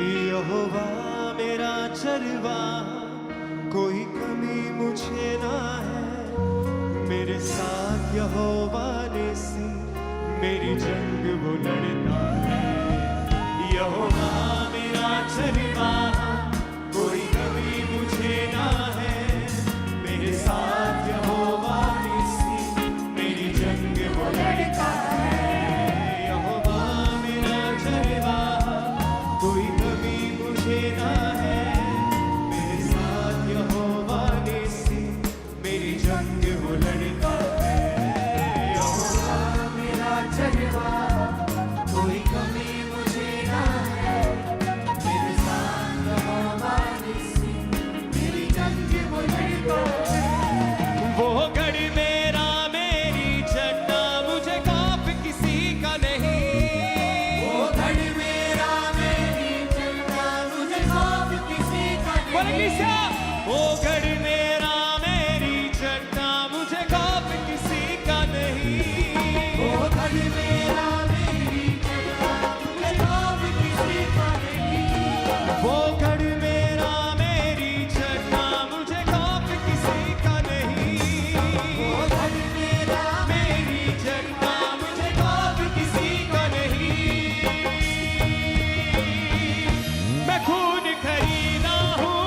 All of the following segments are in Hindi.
यहोवा मेरा चरवाहा, कोई कमी मुझे ना है। मेरे साथ यहोवा निस्सी, मेरी जंग वो लड़ता है। यहोवा मेरा चरवाहा, कोई कमी मुझे ना है। मेरे साथ यहोवा निस्सी, मेरी जंग वो लड़ता है। यहोवा मेरा चरवाहा, कोई कमी मुझे ना है। मेरे साथ यहोवा निस्सी, मेरी जंग वो लड़ता है। यहोवा मेरा चरवाहा, कोई कमी मुझे ना है। मेरे साथ यहोवा निस्सी, मेरी जंग वो लड़ता है। वो गढ़ मेरा मेरी चट्टा, मुझे खौफ किसी का नहीं। वो गढ़ मेरा मेरी चट्टा, मुझे खौफ किसी का नहीं। वो गढ़ मेरा मेरी चट्टा, मुझे खौफ किसी का नहीं। वो गढ़ मेरा मेरी चट्टा, मुझे खौफ किसी का नहीं। वो गढ़ मेरा मेरी चट्टा, मुझे खौफ किसी का नहीं। वो गढ़ मेरा मेरी चट्टा, मुझे खौफ किसी का नहीं। मैं खून खरीदा हूँ,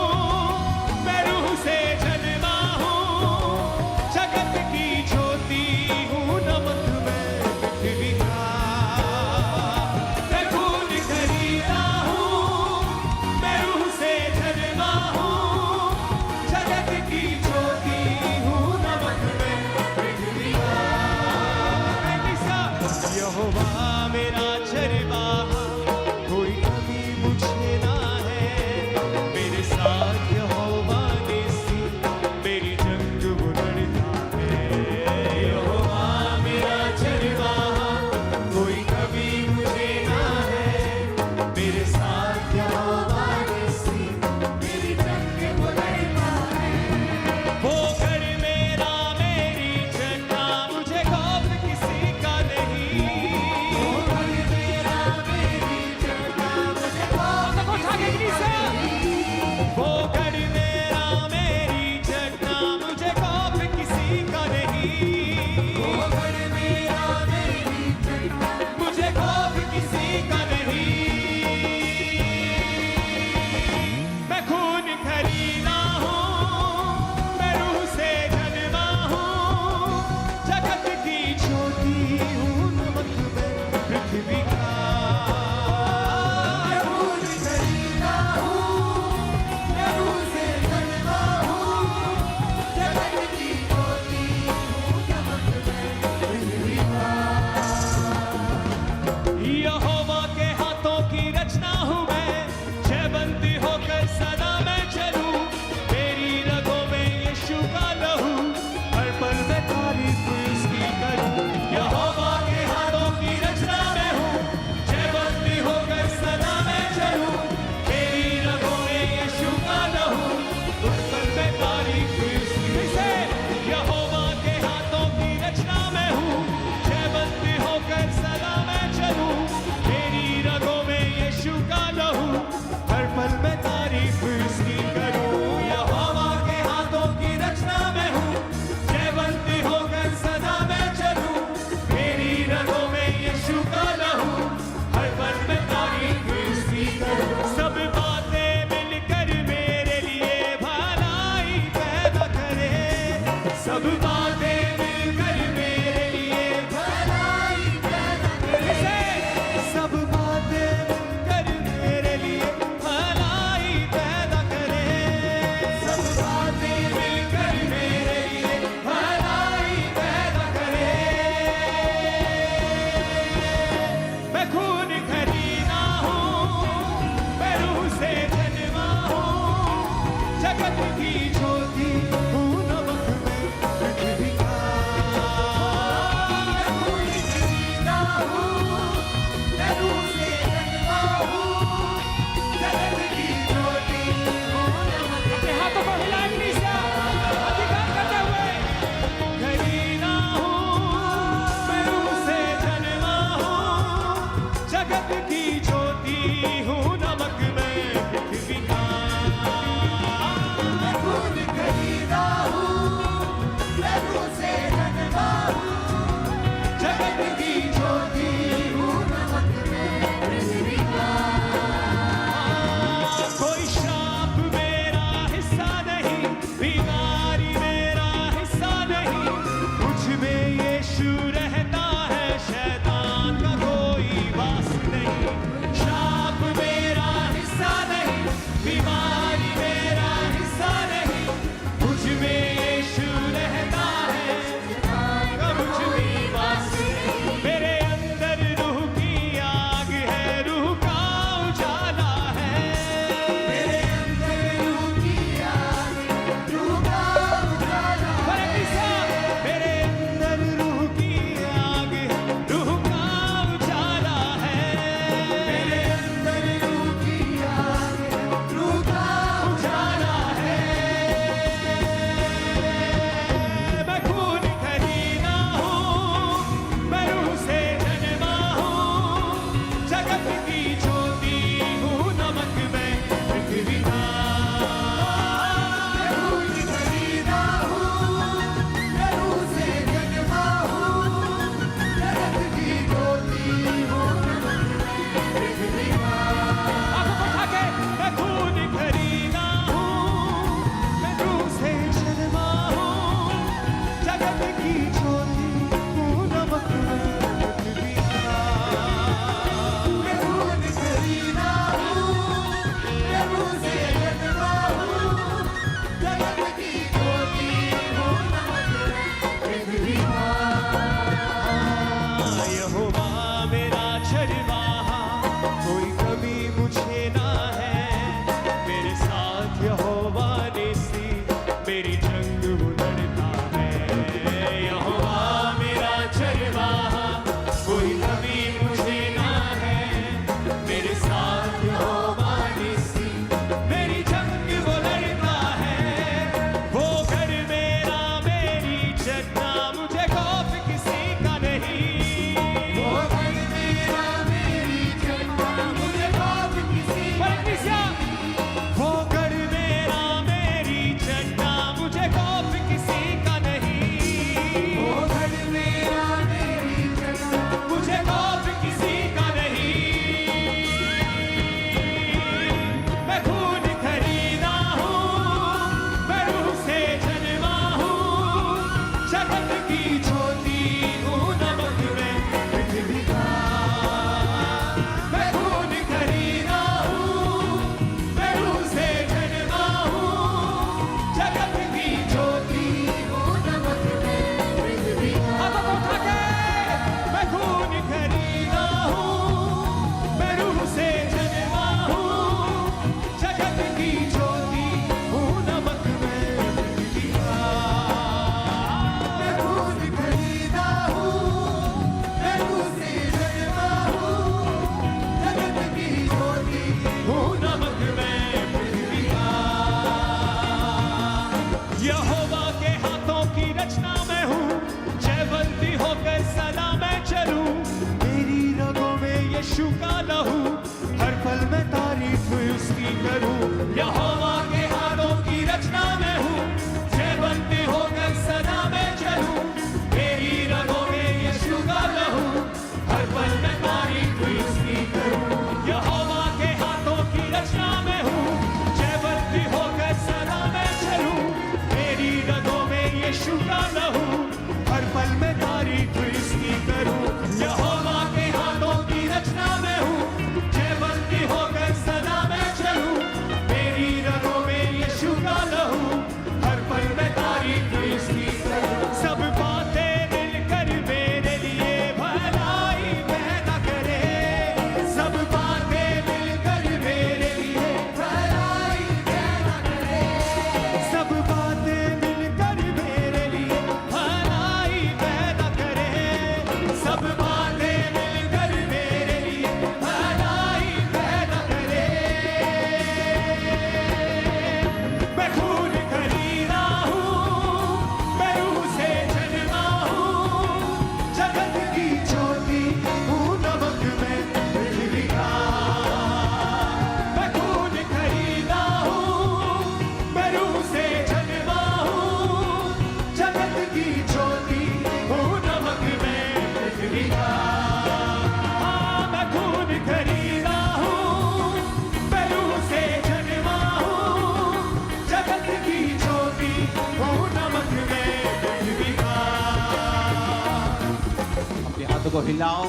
को हिलाओ।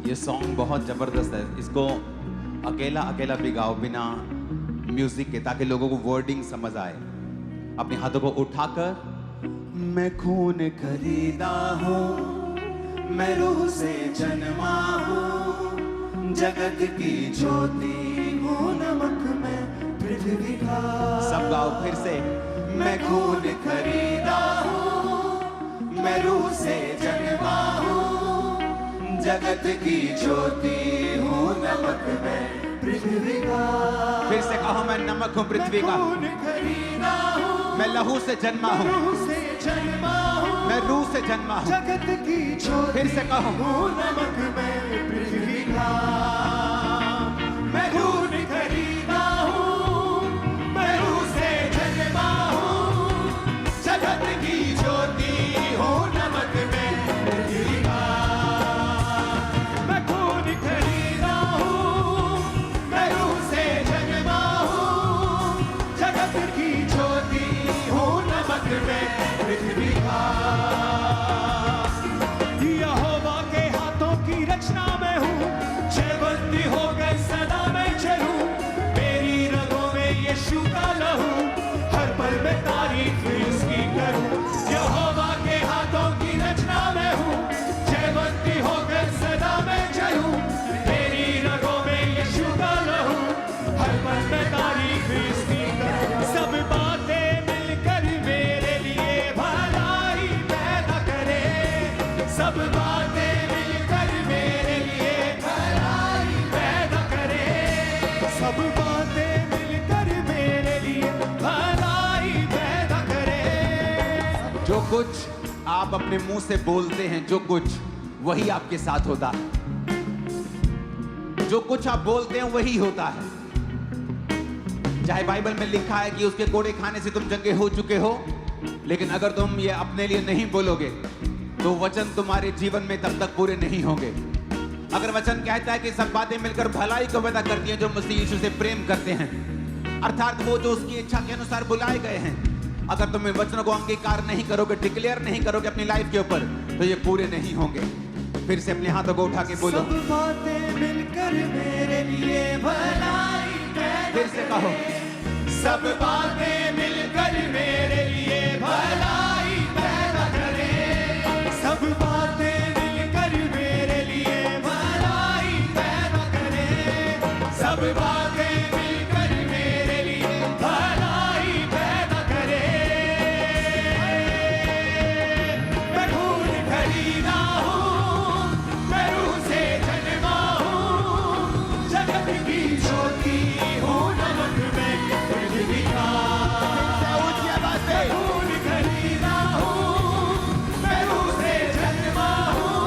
ये सॉन्ग बहुत जबरदस्त है, इसको अकेला अकेला भी गाओ बिना म्यूजिक के, ताकि लोगों को वर्डिंग समझ आए। अपने हाथों को उठाकर, मैं खून खरीदा हूँ, मैं रूह से जन्मा हूँ, जगत की ज्योति हूँ, नमक में पृथ्वी का। सब गाओ फिर से। मैं खून खरीदा हूँ, मैं रूह से जन्मा हूँ, जगत की ज्योति हूँ, नमक में पृथ्वी का। फिर से कहो, मैं नमक हूँ पृथ्वी का, मैं खून खरीदा हूँ, मैं लहू से जन्मा हूँ, रूह से जन्मा हूँ, मैं रूह से जन्मा हूँ। जगत की ज्योति फिर से कहो, हूँ, नमक में पृथ्वी का। मैं खून खरीदा हूँ, मैं रूह से जन्मा हूँ, जगत की ज्योति हूँ, नमक में पृथ्वी का। मैं खून खरीदा हूँ, मैं रूह से जन्मा हूँ, जगत की ज्योति हूँ, नमक में पृथ्वी का। यहोवा के हाथों की रचना में हूँ, जयवंती होकर सदा मैं चलूं। मेरी रगों में यीशु का लहू, हर पल में तारीफ उसकी करूं। यहोवा के हाथों की रचना में हूँ, जयवंती होकर सदा मैं चलूं। मेरी रगों में यीशु का लहू, हर पल में तारीफ उसकी करूं। सब बातें मिलकर मेरे लिए भलाई पैदा करे, सब बातें मिलकर मेरे लिए भलाई पैदा करे, सब बातें मिलकर मेरे लिए भलाई पैदा करे। जो कुछ आप अपने मुंह से बोलते हैं, जो कुछ वही आपके साथ होता है। जो कुछ आप बोलते हैं वही होता है। चाहे बाइबल में लिखा है कि उसके कोड़े खाने से तुम चंगे हो चुके हो, लेकिन अगर तुम ये अपने लिए नहीं बोलोगे तो वचन तुम्हारे जीवन में तब तक पूरे नहीं होंगे। अगर वचन कहता है कि सब बातें मिलकर भलाई को पैदा करती हैं जो मसीह यीशु से प्रेम करते हैं, अर्थात वो जो उसकी इच्छा के अनुसार बुलाए गए हैं, अगर तुम इन वचनों को अंगीकार नहीं करोगे, डिक्लेयर नहीं करोगे अपनी लाइफ के ऊपर, तो ये पूरे नहीं होंगे। फिर से अपने हाथों को उठा के बोलो, सब बातें मिलकर मेरे लिए भलाई पैदा फिर से कहो, सब बातें मिलकर मेरे लिए भलाई पैदा करे, सब बातें मिलकर मेरे लिए भलाई पैदा करे, सब बातें मिलकर मेरे लिए भलाई पैदा करे। मैं खून खरीदा हूँ, मैं रूह से जन्मा हूँ, जगत की ज्योति हूँ, नमक में पृथ्वी का। ऊंची आवाज से, खून खरीदा हूँ, मैं रूह से जन्मा हूँ,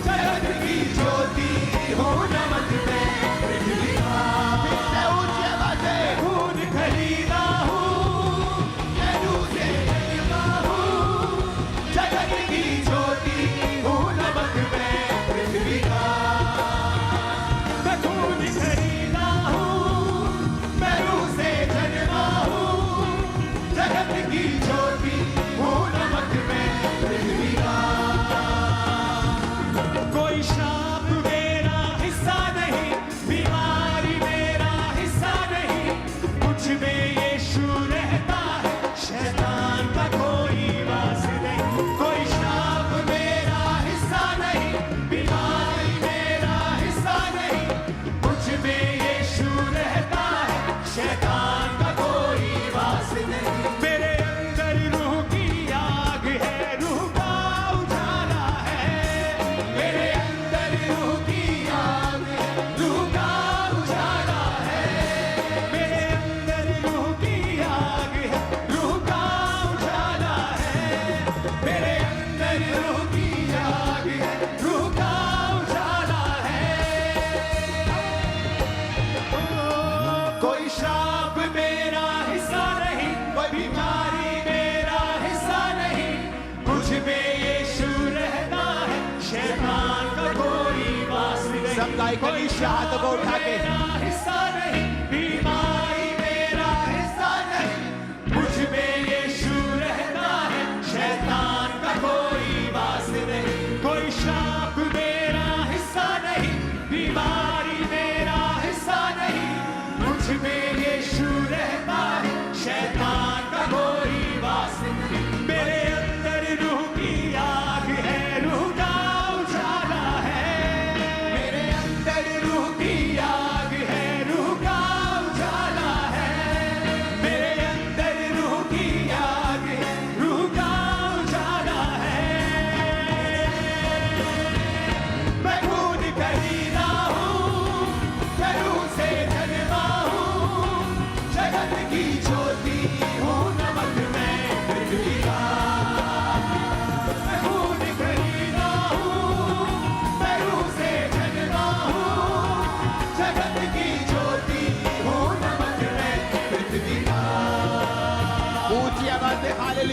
जगत की ज्योति हूँ, नमक में पृथ्वी का। ऊंची आवाज से, खून खरीदा हूँ, मैं रूह से जन्मा हूँ, जगत की ज्योति हूँ, नमक में पृथ्वी का। मैं खून खरीदा हूँ, मैं रूह से जन्मा हूँ, जगत की ज्योति हूँ, नमक में पृथ्वी का। कोई श्राप मेरा हिस्सा नहीं, बीमारी मेरा हिस्सा नहीं, मुझ में यीशु रहता है, शैतान का कोई वास नहीं। कोई श्राप मेरा हिस्सा नहीं, बीमारी मेरा हिस्सा नहीं, मुझ में यीशु रहता है, शैतान का कोई वास नहीं। मेरे अंदर रूह की आग है, रूह का उजाला है, मेरे अंदर रूह की आग है, रूह का उजाला है, मेरे अंदर रूह की आग है, रूह का उजाला है, मेरे अंदर रूह की आग है, रूह का उजाला है। कोई श्राप मेरा हिस्सा नहीं, कोई बीमारी मेरा हिस्सा नहीं, मुझ में यीशु रहता है, शैतान का कोई वास नहीं। सब गाय को कोई नीचे हाथों को उठा के, मेरा हिस्सा नहीं, बीमारी मेरा हिस्सा नहीं, मुझ में यीशु रहता है, शैतान का कोई वास नहीं। कोई श्राप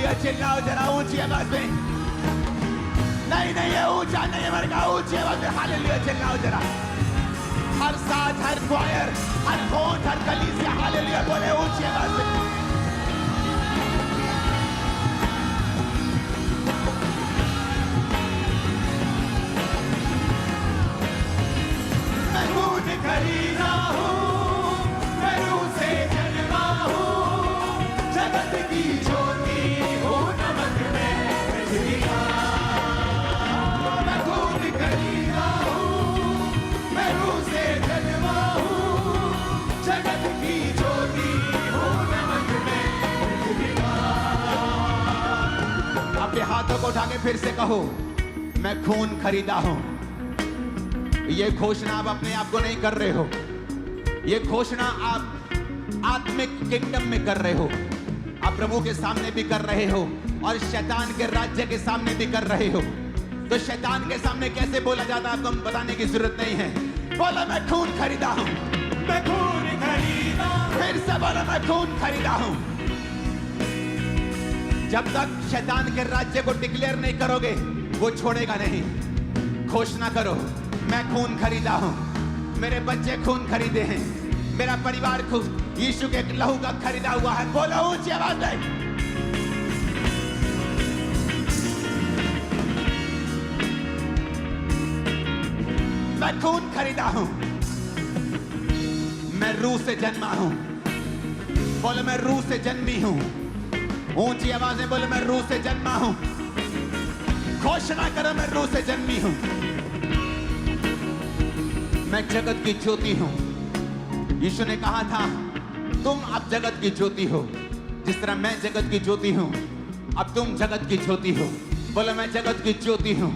हालेलुया चिल्लाओ जरा ऊंची आवाज में। नहीं नहीं ये ऊंचा नहीं है मर का, ऊंची आवाज में हालेलुया चिल्लाओ जरा। हर साथ, हर क्वायर, हर कोट, हर कलीसिया हालेलुया बोले ऊंची आवाज में। मैं खून खरीदा हूँ, मैं रूह से जन्मा हूँ, जगत की ज्योति हूँ, नमक में पृथ्वी का। मैं खून खरीदा हूँ, मैं रूह से जन्मा हूँ, जगत की ज्योति हूँ, नमक में पृथ्वी का। अपने हाथों को उठा के फिर से कहो, मैं खून खरीदा हूं। ये घोषणा आप अपने आप को नहीं कर रहे हो, ये घोषणा आप आत्मिक किंगडम में कर रहे हो, आप प्रभु के सामने भी कर रहे हो और शैतान के राज्य के सामने भी कर रहे हो। तो शैतान के सामने कैसे बोला जाता है आपको बताने की जरूरत नहीं है। बोला मैं खून खरीदा हूं, मैं खून खरीदा हूँ। फिर से बोला मैं खून खरीदा हूं। जब तक शैतान के राज्य को डिक्लेयर नहीं करोगे वो छोड़ेगा नहीं। घोषणा करो, मैं खून खरीदा हूं, मेरे बच्चे खून खरीदे हैं, मेरा परिवार खून यीशु के लहू का खरीदा हुआ है। बोलो ऊंची आवाज में। मैं खून खरीदा हूं, मैं रूह से जन्मा हूं। बोलो मैं रूह से जन्मी हूं। ऊंची आवाज में बोलो मैं रूह से जन्मा हूं। घोषणा करो मैं रूह से जन्मी हूं। मैं जगत की ज्योति हूं। यीशु ने कहा था तुम अब जगत की ज्योति हो, जिस तरह मैं जगत की ज्योति हूं अब तुम जगत की ज्योति हो। बोलो मैं जगत की ज्योति हूं।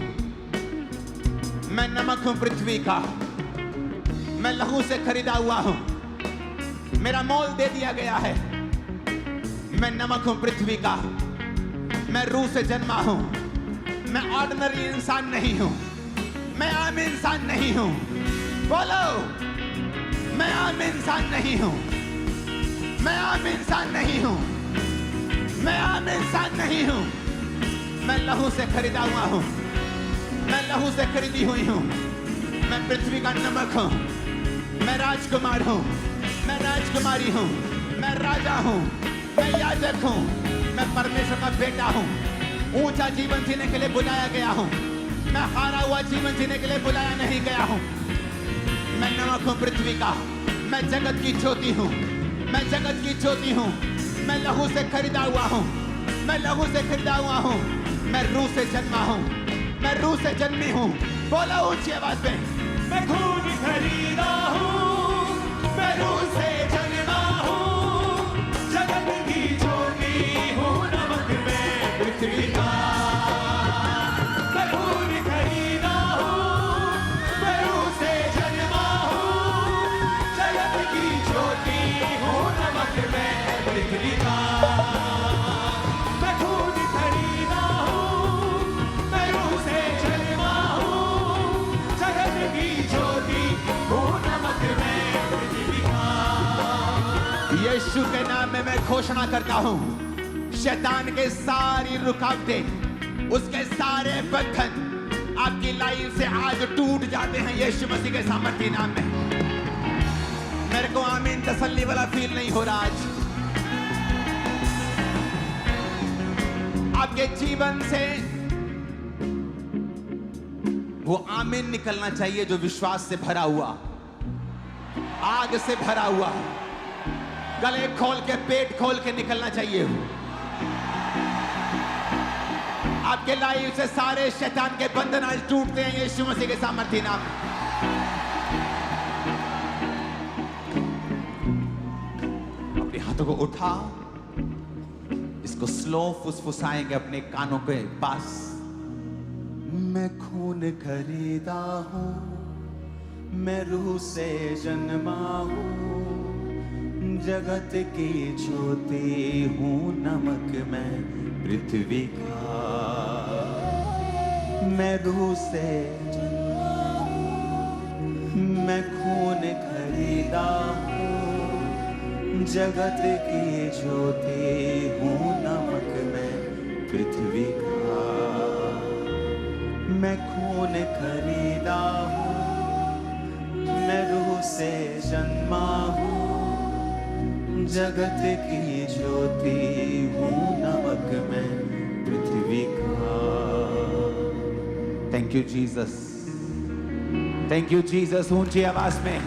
मैं नमक हूं पृथ्वी का, मैं लहू से खरीदा हुआ हूं, मेरा मोल दे दिया गया है। मैं नमक हूं पृथ्वी का, मैं रूह से जन्मा हूं। मैं ऑर्डिनरी इंसान नहीं हूं, मैं आम इंसान नहीं हूं। बोलो मैं आम इंसान नहीं हूं, मैं आम इंसान नहीं हूं, मैं आम इंसान नहीं हूं। मैं लहू से खरीदा हुआ हूं, मैं लहू से खरीदी हुई हूं। मैं पृथ्वी का नमक हूं, मैं राजकुमार हूं, मैं राजकुमारी हूं, मैं राजा हूं, मैं याजक हूं, मैं परमेश्वर का बेटा हूं। ऊंचा जीवन जीने के लिए बुलाया गया हूं, मैं हारा हुआ जीवन जीने के लिए बुलाया नहीं गया हूं। मैं नमक हूं पृथ्वी का, मैं जगत की ज्योति हूं, मैं जगत की ज्योति हूं। मैं लहू से खरीदा हुआ हूं, मैं लहू से खरीदा हुआ हूं। मैं रूह से जन्मा हूं, मैं रूह से जन्मी हूं। बोला ऊंची आवाज में। मैं खून खरीदा हूँ, मैं रूह से जन्मा हूँ, जगत की ज्योति हूँ, नमक में पृथ्वी का। मैं खून खरीदा हूँ, मैं रूह से जन्मा हूँ, जगत की ज्योति हूँ, नमक में पृथ्वी का। मैं खून खरीदा हूँ, मैं रूह से जन्मा हूँ, जगत की ज्योति हूँ, नमक में पृथ्वी का। यीशु के नाम में मैं घोषणा करता हूं, शैतान के सारी रुकावटें, उसके सारे बंधन आपकी लाइफ से आज टूट जाते हैं यीशु मसीह के सामर्थ्य नाम में। मेरे को आमीन तसल्ली वाला फील नहीं हो रहा आज। आपके जीवन से वो आमीन निकलना चाहिए जो विश्वास से भरा हुआ, आग से भरा हुआ, गले खोल के पेट खोल के निकलना चाहिए। आपके लाइफ से सारे शैतान के बंधन आज टूटते हैं यीशु मसीह के सामर्थ्य नाम में। अपने हाथों को उठाओ, इसको स्लो फुसफुसाएंगे अपने कानों के पास। मैं खून खरीदा हूं, मैं रूह से जन्मा हूं, जगत की ज्योति हूं, नमक मैं पृथ्वी का। मैं रूह से जन्मा हूं, मैं खून खरीदा हूं, जगत की ज्योति हूं, नमक मैं पृथ्वी का। मैं खून खरीदा हूँ, मैं रूह से जन्मा हूँ, जगत की ज्योति हूँ, नमक मैं पृथ्वी का। Thank you Jesus, thank you Jesus. ऊंची आवाज में